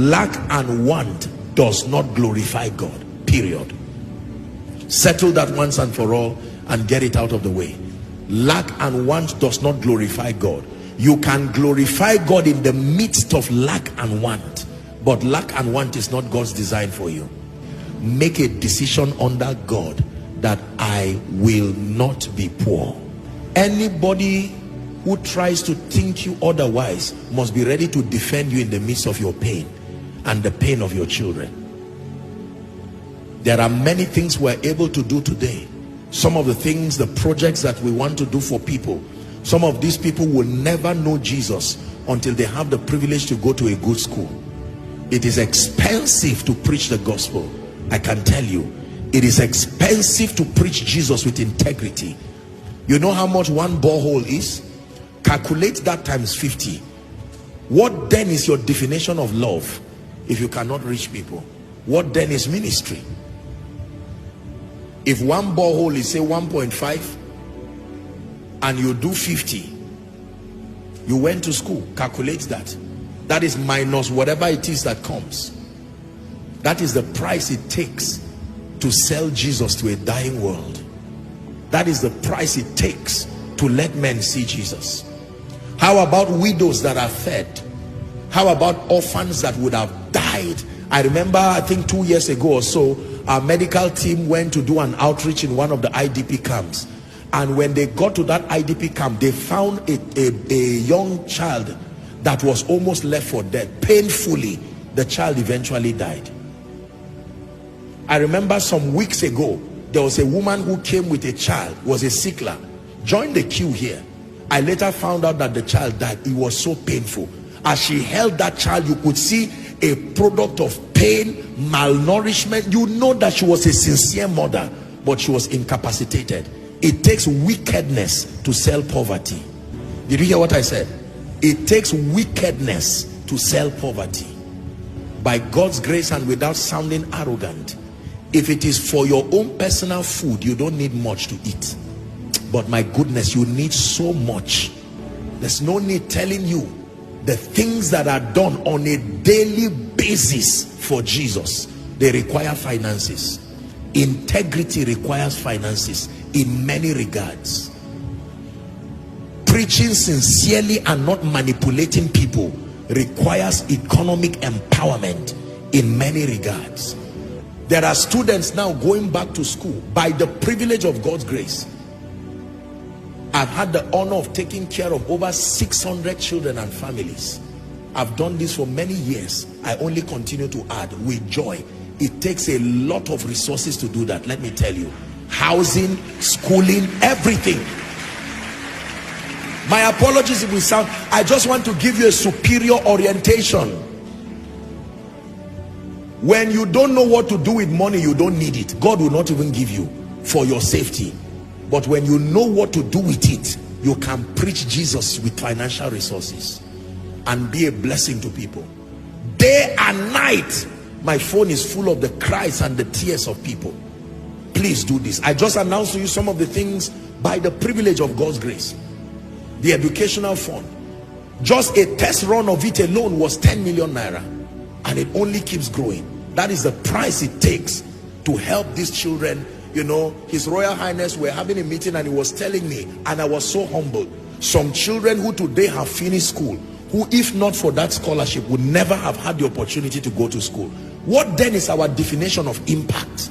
lack and want does not glorify God, period. Settle that once and for all and get it out of the way. Lack and want does not glorify God. You can glorify God in the midst of lack and want, but lack and want is not God's design for you. Make a decision under God that I will not be poor. Anybody who tries to think you otherwise must be ready to defend you in the midst of your pain and the pain of your children. There are many things we're able to do today. Some of the things, the projects that we want to do for people, some of these people will never know Jesus until they have the privilege to go to a good school. It is expensive to preach the gospel. I can tell you, it is expensive to preach Jesus with integrity. You know how much one borehole is? Calculate that times 50. What then is your definition of love if you cannot reach people? What then is ministry? If one borehole is say 1.5 and you do 50, you went to school, calculate that. That is minus whatever it is that comes. That is the price it takes to sell Jesus to a dying world. That is the price it takes to let men see Jesus. How about widows that are fed? How about orphans that would have died? I remember, I think 2 years ago or so, our medical team went to do an outreach in one of the IDP camps. And when they got to that IDP camp, they found a young child that was almost left for dead. Painfully, the child eventually died. I remember some weeks ago, there was a woman who came with a child, was a sickler, joined the queue here. I later found out that the child died. It was so painful. As she held that child, you could see a product of pain, malnourishment. You know that she was a sincere mother, but she was incapacitated. It takes wickedness to sell poverty. Did you hear what I said? It takes wickedness to sell poverty. By God's grace and without sounding arrogant, if it is for your own personal food, you don't need much to eat. But my goodness, you need so much. There's no need telling you the things that are done on a daily basis for Jesus. They require finances. Integrity requires finances in many regards. Preaching sincerely and not manipulating people requires economic empowerment in many regards. There are students now going back to school by the privilege of God's grace. I've had the honor of taking care of over 600 children and families. I've done this for many years. I only continue to add with joy. It takes a lot of resources to do that, let me tell you. Housing, schooling, everything. My apologies if we sound, I just want to give you a superior orientation. When you don't know what to do with money, you don't need it. God will not even give you for your safety. But when you know what to do with it, you can preach Jesus with financial resources and be a blessing to people. Day and night, my phone is full of the cries and the tears of people. Please do this. I just announced to you some of the things by the privilege of God's grace. The educational fund, just a test run of it alone was 10 million naira, and it only keeps growing. That is the price it takes to help these children. You know, His Royal Highness, we're having a meeting and he was telling me, and I was so humbled, some children who today have finished school, who if not for that scholarship would never have had the opportunity to go to school. What then is our definition of impact?